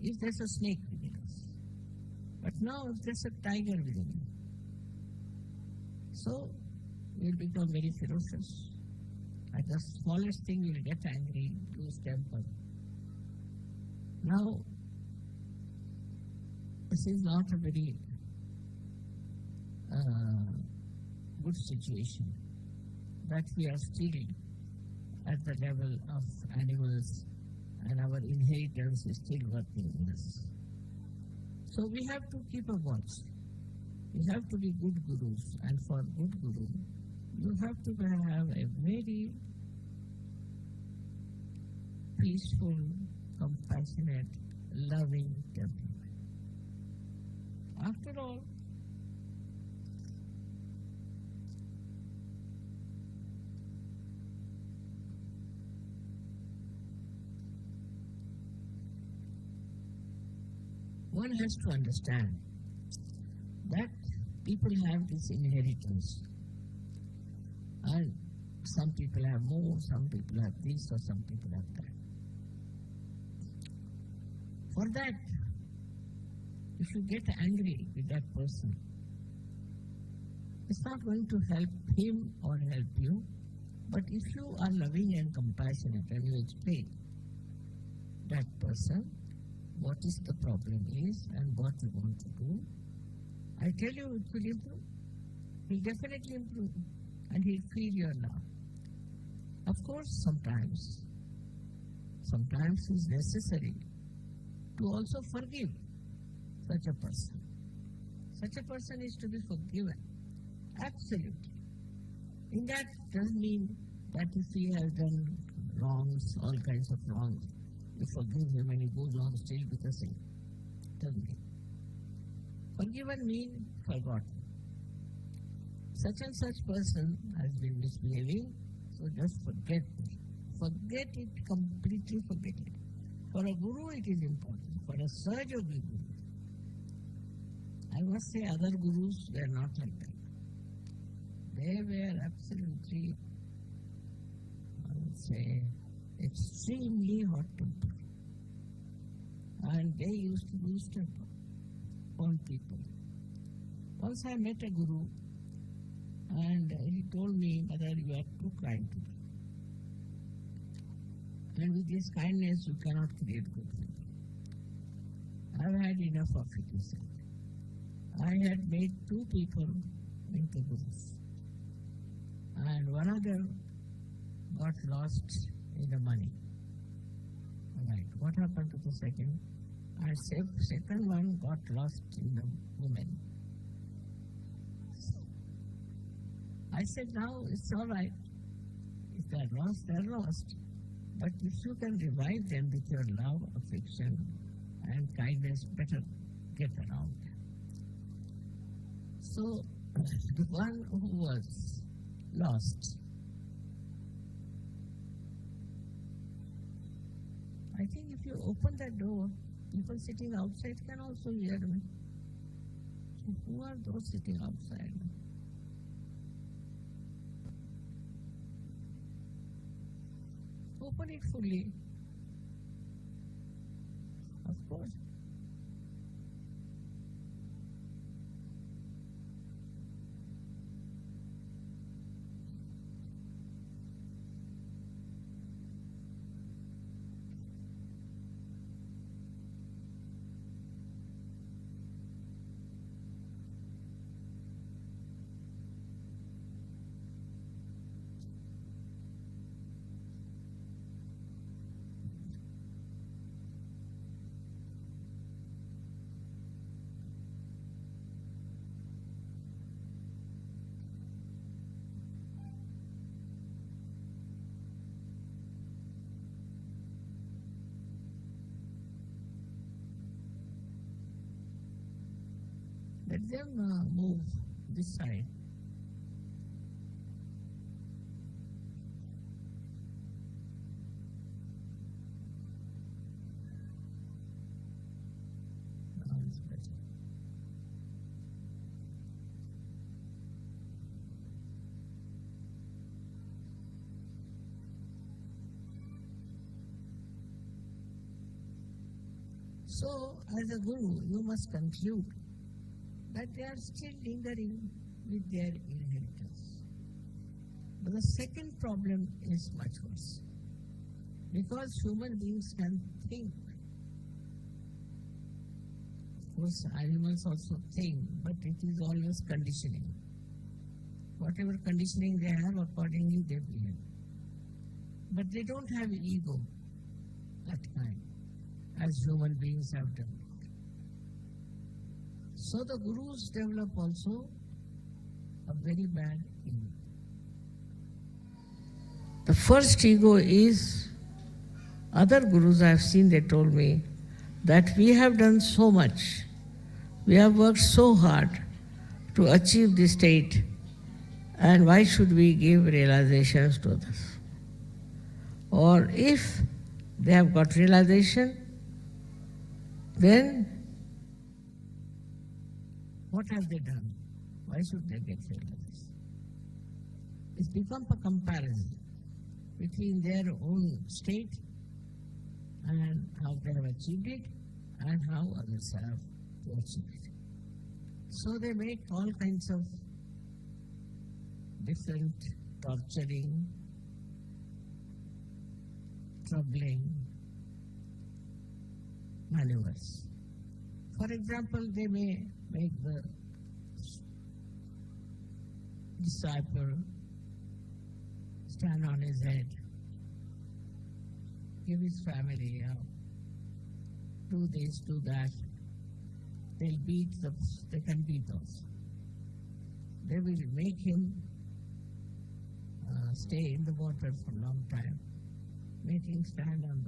If there's a snake within us. But now if there's a tiger within you, so you'll become very ferocious. At the smallest thing you'll get angry, lose temper. Now, this is not a very good situation, that we are still at the level of animals and our inheritance is still working in us. So we have to keep a watch. We have to be good gurus, and for good guru, you have to have a very peaceful, compassionate, loving temperament. After all, one has to understand that people have this inheritance, and some people have more, some people have this, or some people have that. For that, if you get angry with that person, it's not going to help him or help you, but if you are loving and compassionate and you explain that person what is the problem is and what you want to do, I tell you it will improve. He'll definitely improve and he'll feel your love. Of course, sometimes it's necessary to also forgive such a person. Such a person is to be forgiven. Absolutely. In that doesn't mean that if he has done wrongs, all kinds of wrongs, you forgive him and he goes on still with the sin. Doesn't mean. Forgiven means forgotten. Such and such person has been misbehaving, so just forget it. Forget it, completely forget it. For a guru it is important. For a Sahajyogi guru, I must say other gurus were not like that. They were absolutely, I would say, extremely hot tempered. And they used to lose temper on people. Once I met a guru and he told me, "Mother, you are too kind to me. And with this kindness you cannot create good people. I've had enough of it," he said. I had made 2 people into gurus. And one of them got lost in the money. Right. What happened to the second? And second one got lost in the woman. I said, now it's all right. If they're lost, they're lost. But if you can revive them with your love, affection, and kindness, better get around them. So the one who was lost. I think if you open that door, people sitting outside can also hear me. So who are those sitting outside? Open it fully. Of course. Let them move this side. Now it's better. So, as a guru, you must conclude that they are still lingering with their inheritance. But the second problem is much worse. Because human beings can think. Of course, animals also think, but it is always conditioning. Whatever conditioning they have, accordingly they behave. But they don't have ego that kind, as human beings have developed. So the gurus develop also a very bad ego. The first ego is, other gurus I have seen, they told me that we have done so much, we have worked so hard to achieve this state, and why should we give realizations to others? Or if they have got realization, then what have they done? Why should they get realization? It's become a comparison between their own state and how they have achieved it and how others have to achieve it. So they make all kinds of different torturing, troubling maneuvers. For example, they may make the disciple stand on his head, give his family do this, do that. They can beat us. They will make him stay in the water for a long time, make him stand on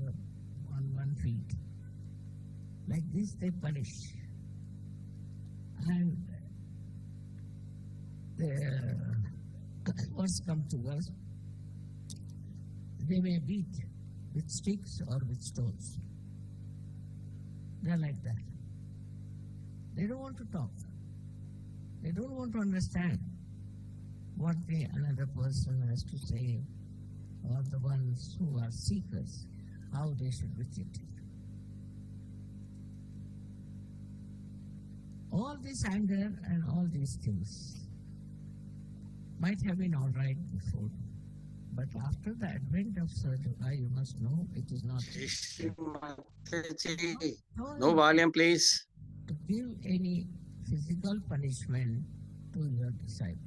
1 feet. Like this they punish. And the worst come to worst, they may beat with sticks or with stones. They are like that. They don't want to talk. They don't want to understand what another person has to say, or the ones who are seekers, how they should be treated. All this anger and all these things might have been all right before, but after the advent of Sahajaya, you must know it is not No volume, please. to give any physical punishment to your disciples.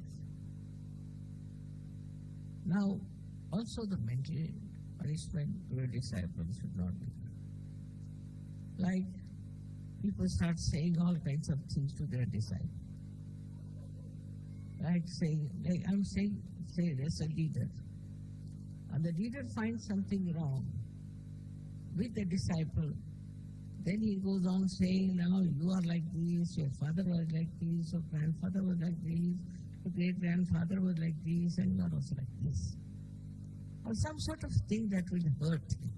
Now, also the mental punishment to your disciples should not be there. Like people start saying all kinds of things to their disciples. Like I'm saying, say there's a leader, and the leader finds something wrong with the disciple, Then he goes on saying, now you are like this, your father was like this, your grandfather was like this, your great-grandfather was like this, and you are also like this. Or some sort of thing that will hurt him.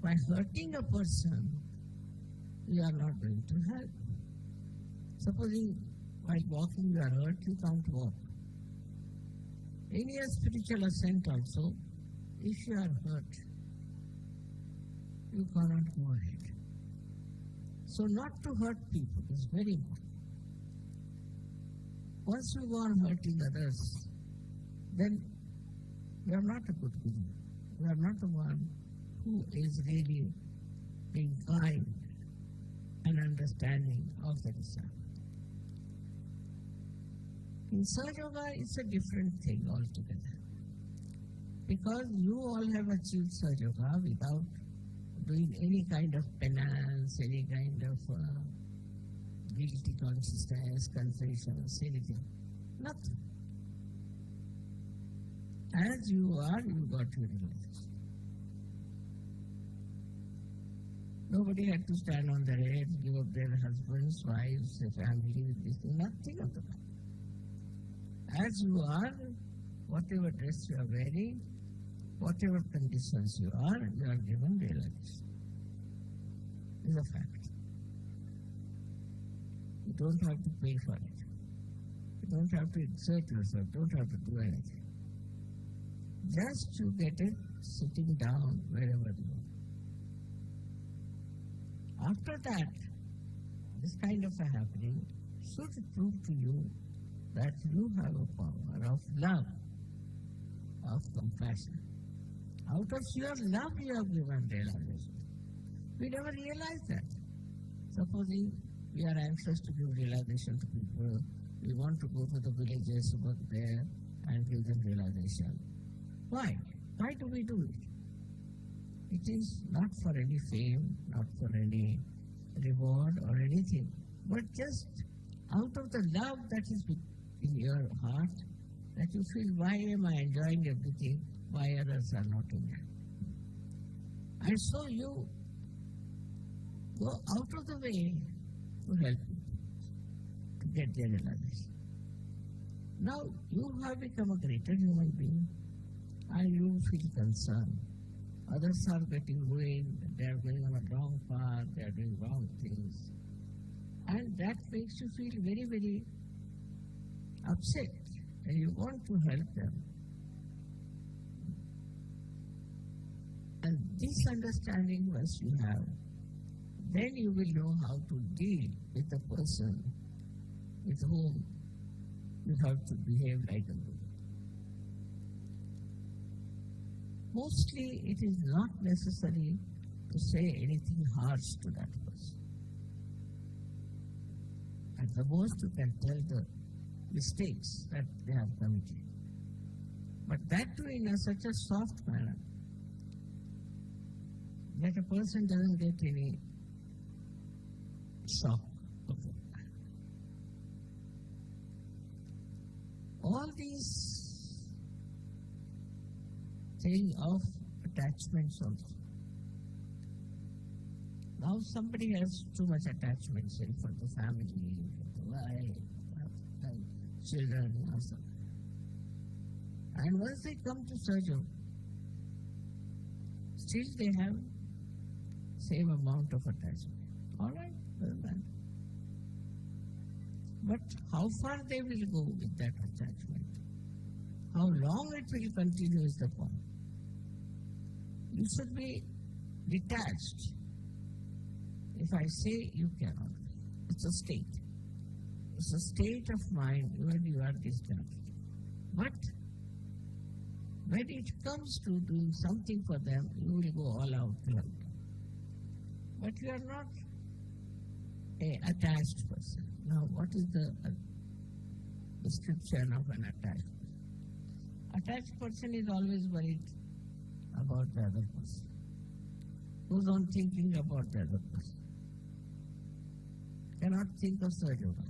By hurting a person, you are not going to help. Supposing while walking you are hurt, you can't walk. In your spiritual ascent also, if you are hurt, you cannot go ahead. So not to hurt people is very important. Once you go on hurting others, then you are not a good guru. You are not the one who is really being kind and understanding of the disciple. In Sahaja Yoga, it's a different thing altogether. Because you all have achieved Sahaja Yoga without doing any kind of penance, any kind of guilty consciousness, confessions, anything. Nothing. As you are, you got your realization. Nobody had to stand on their head, give up their husbands, wives, their family, with this thing. Nothing of the kind. As you are, whatever dress you are wearing, whatever conditions you are given realization. It's a fact. You don't have to pay for it. You don't have to exert yourself, don't have to do anything. Just you get it sitting down wherever you are. After that, this kind of a happening should prove to you that you have a power of love, of compassion. Out of your love you have given realization. We never realize that. Supposing we are anxious to give realization to people, we want to go to the villages over there and give them realization. Why? Why do we do it? It is not for any fame, not for any reward or anything, but just out of the love that is in your heart, that you feel, why am I enjoying everything, why others are not enjoying? And so you go out of the way to help people to get their realization. Now you have become a greater human being and you feel concerned. Others are getting ruined, they are going on a wrong path, they are doing wrong things. And that makes you feel very, very upset and you want to help them. And this understanding once you have, then you will know how to deal with the person with whom you have to behave like a guru. Mostly it is not necessary to say anything harsh to that person. At the most you can tell the mistakes that they have committed. But that too in such a soft manner that a person doesn't get any shock of it. All these thing of attachments also. Now somebody has too much attachment, say for the family, for the wife, children, or something. And once they come to Sahaja, still they have same amount of attachment. All right, doesn't matter. But how far they will go with that attachment, how long it will continue is the point. You should be detached. If I say you cannot, it's a state. It's a state of mind when you are discharged. But when it comes to doing something for them, you will go all out to help them. But you are not an attached person. Now, what is the description of an attached person? Attached person is always worried about the other person. Goes on thinking about the other person. Cannot think of Sahaja Yoga.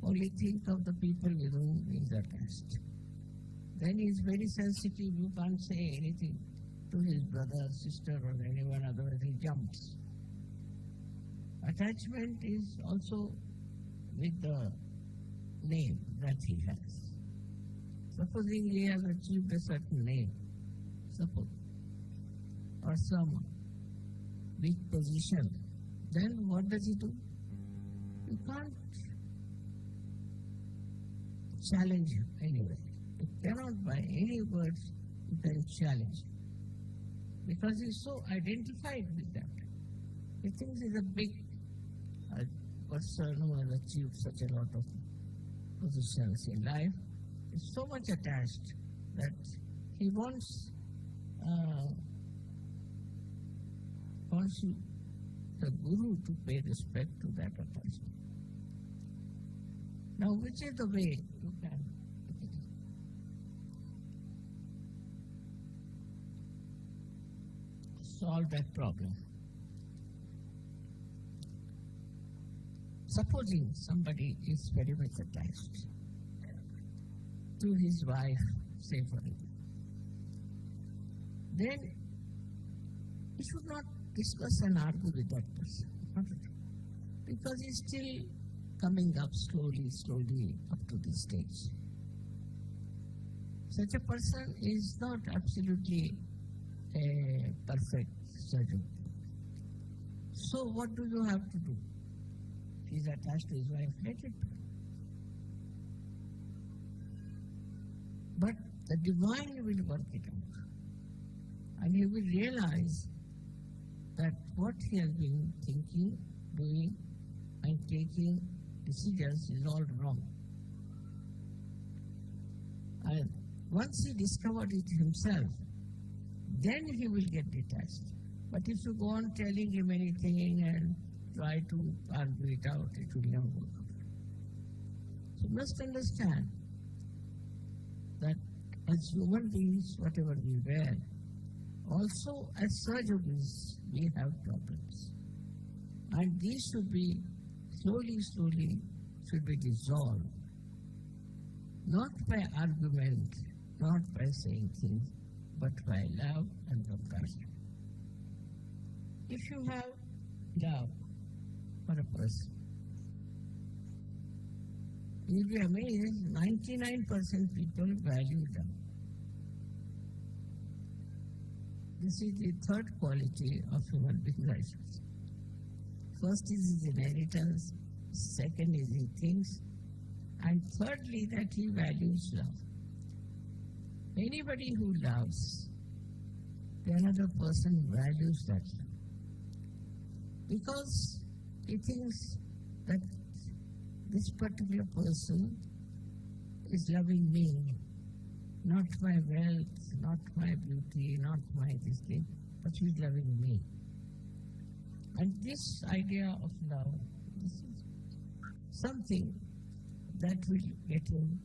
Only think of the people with whom he is attached. Then he is very sensitive, you can't say anything to his brother, sister or anyone, otherwise he jumps. Attachment is also with the name that he has. Supposing he has achieved a certain name, suppose, or some big position, then what does he do? You can't challenge him anyway. You cannot by any words you can challenge him. Because he's so identified with that. He thinks he's a big person who has achieved such a lot of positions in life. He's so much attached that he wants you, the guru, to pay respect to that attachment. Now, which is the way you can solve that problem? Supposing somebody is very much attached to his wife, say for example, then he should not discuss and argue with that person, not at all. Because he's still coming up slowly up to this stage. Such a person is not absolutely a perfect surgeon. So what do you have to do? If he's attached to his wife, let it be. But the divine will work it out. And he will realize that what he has been thinking, doing, and taking decisions is all wrong. And once he discovered it himself, then he will get detached. But if you go on telling him anything and try to argue it out, it will never work. So you must understand that as human beings, whatever we wear, also as Sahajyogis, we have problems. And these should be slowly should be dissolved. Not by argument, not by saying things, but by love and compassion. If you have love for a person, you'll be amazed, 99% people value love. This is the third quality of human being, I should say. First is his inheritance, second is he thinks, and thirdly that he values love. Anybody who loves, the another person values that love. Because he thinks that this particular person is loving me, not my wealth, not my beauty, not my this thing, but he's loving me. And this idea of love, this is something that will get him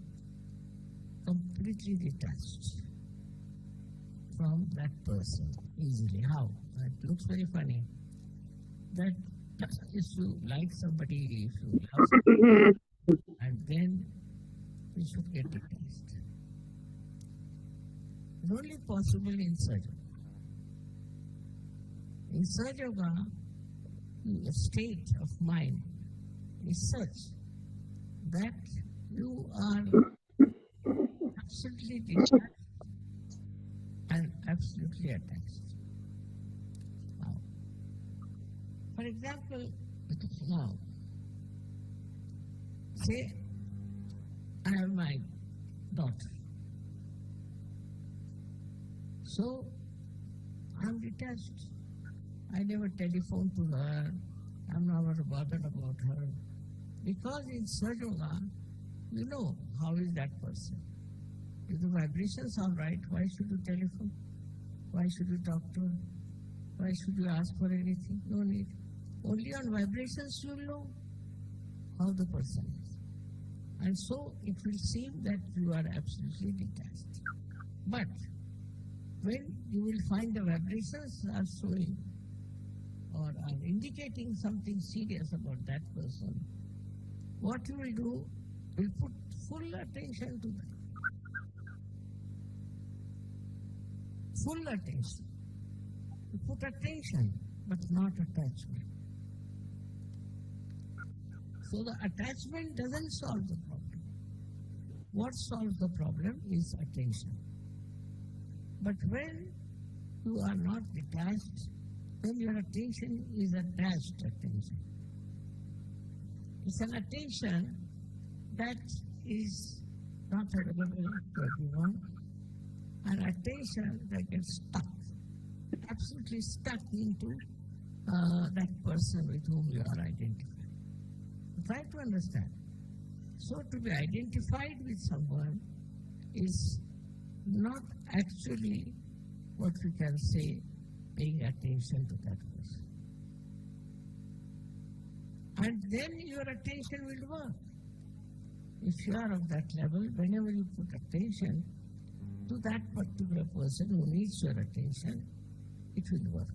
completely detached from that person easily. How? It looks very funny. That if you like somebody, if you love somebody, and then you should get detached. It's only possible in Sahajyoga. In Sahajyoga, the state of mind is such that you are absolutely detached and absolutely attached. Now, for example, now, say I have my daughter. So, I am detached. I never telephone to her. I am never bothered about her. Because in Sahajyoga, you know how is that person. If the vibrations are right, why should you telephone? Why should you talk to her? Why should you ask for anything? No need. Only on vibrations you will know how the person is. And so it will seem that you are absolutely detached. But when you will find the vibrations are showing or are indicating something serious about that person, what you will do, will put full attention to that. Full attention. You put attention but not attachment. So the attachment doesn't solve the problem. What solves the problem is attention. But when you are not detached, then your attention is attached attention. It's an attention that is not available to everyone, an attention that gets stuck, absolutely stuck into that person with whom you are identified. Try to understand. So to be identified with someone is not actually what we can say paying attention to that person. And then your attention will work. If you are of that level, whenever you put attention to that particular person who needs your attention, it will work.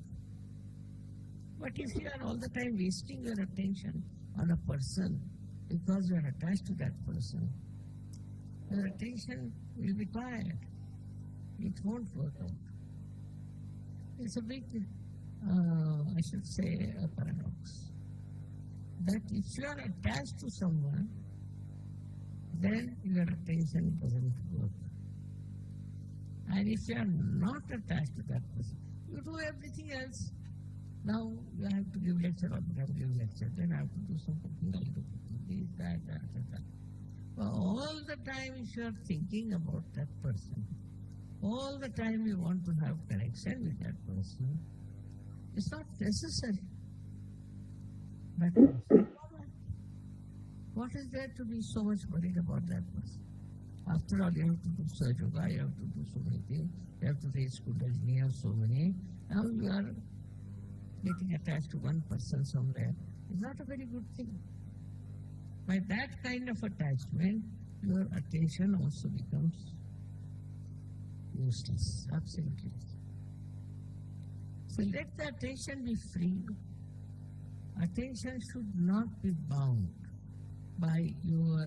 But if you are all the time wasting your attention on a person because you are attached to that person, your attention will be tired. It won't work out. It's a big, I should say, a paradox. That if you are attached to someone, then your attention doesn't work. And if you are not attached to that person, you do everything else. Now you have to give lecture, or you have to give lecture, then I have to do something, I'll do this, that. But all the time if you are thinking about that person, all the time you want to have connection with that person, it's not necessary. But what is there to be so much worried about that person? After all, you have to do Sahajya, you have to do so many things, you have to raise Kundalini, you have so many. Now you are getting attached to one person somewhere. It's not a very good thing. By that kind of attachment, your attention also becomes useless, absolutely. So let the attention be free. Attention should not be bound by your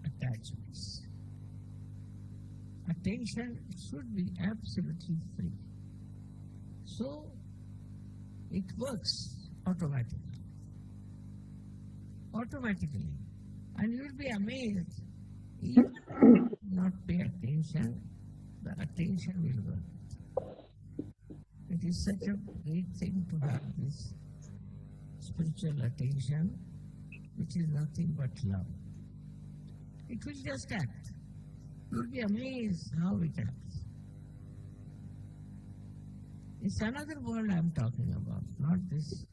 attachments. Attention should be absolutely free. So it works automatically. And you will be amazed, even if you do not pay attention, the attention will work. It is such a great thing to have this spiritual attention, which is nothing but love. It will just act. You will be amazed how it acts. It's another world I am talking about, not this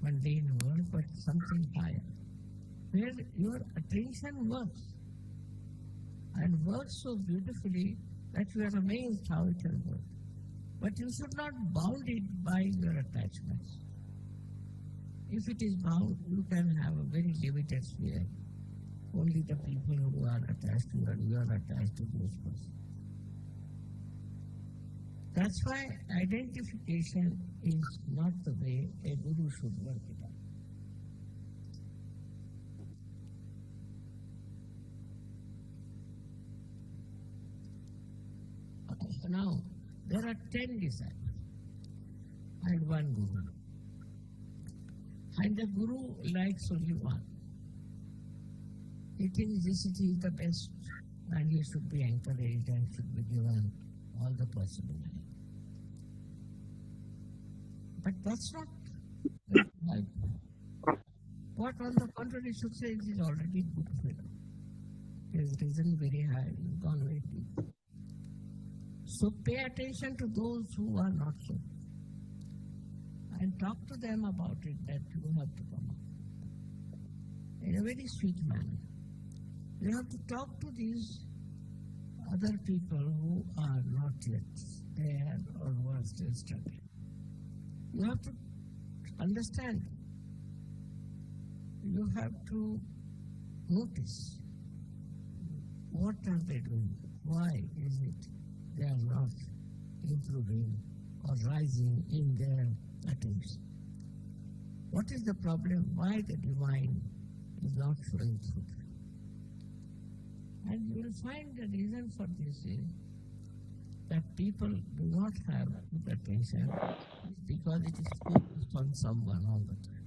mundane world, but something higher, where your attention works, and works so beautifully that you are amazed how it will work. But you should not bound it by your attachments. If it is bound, you can have a very limited sphere. Only the people who are attached to you are attached to those persons. That's why identification is not the way a guru should work it out. Now, there are 10 disciples and one guru. And the guru likes only one. He thinks this is the best and he should be encouraged and should be given all the possibilities. But that's not right. What on the contrary should say it is already good fellow. He has risen very high, gone very deep. So pay attention to those who are not so. And talk to them about it that you have to come up. In a very sweet manner. You have to talk to these other people who are not yet there or who are still struggling. You have to understand. You have to notice what are they doing? Why is it they are not improving or rising in their attention? What is the problem? Why the divine is not flowing through them? And you will find the reason for this is that people do not have good attention is because it is focused on someone all the time.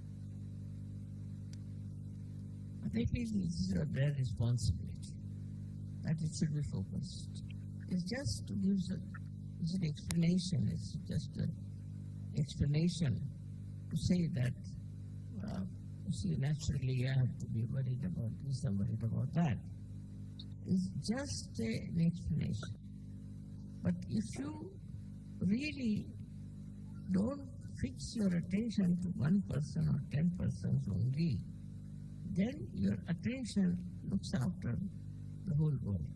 But I feel it is their responsibility that it should be focused. It's just to give it's an explanation. It's just an explanation to say that, see, naturally I have to be worried about this and worried about that. It's just an explanation. But if you really don't fix your attention to one person or 10 persons only, then your attention looks after the whole world.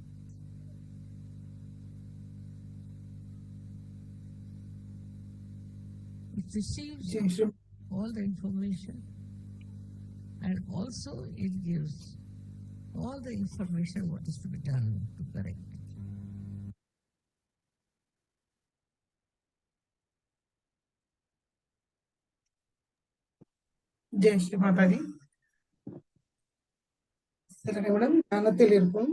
It receives all the information and also it gives all the information what is to be done to correct it. Jai Sri Mataji. சில நிமிடம் தியானத்தில் இருக்கும்.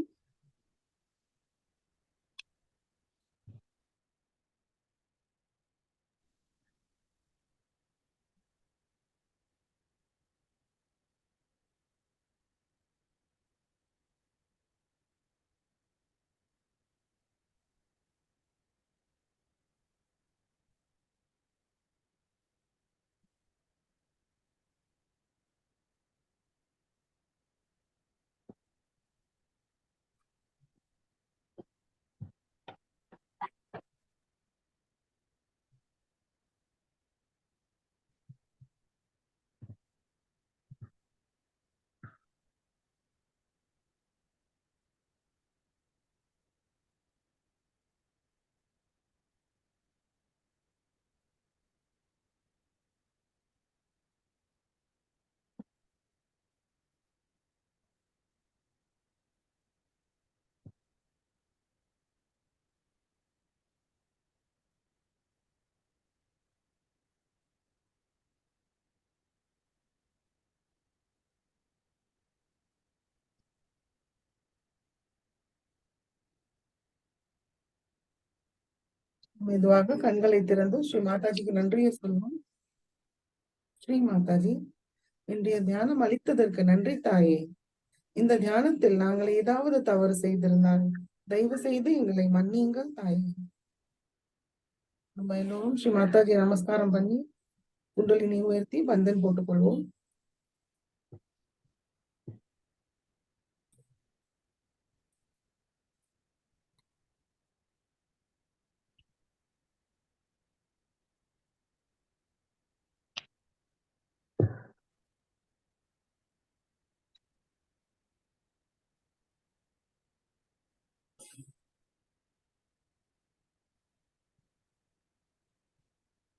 மெதுவாக கண்களை திறந்து ஸ்ரீ மாதாஜிக்கு நன்றியை சொல்வோம். ஸ்ரீ மாதாஜி, இன்றைய தியானம் அளித்ததற்கு நன்றி தாயே. இந்த தியானத்தில் நாங்கள் ஏதாவது தவறு செய்திருந்தால் தயவு செய்து எங்களை மன்னியுங்கள் தாயே. நம்ம எல்லோரும் ஸ்ரீ மாதாஜி நமஸ்காரம் பண்ணி குண்டலினி உயர்த்தி பந்தன் போட்டுக் கொள்வோம்.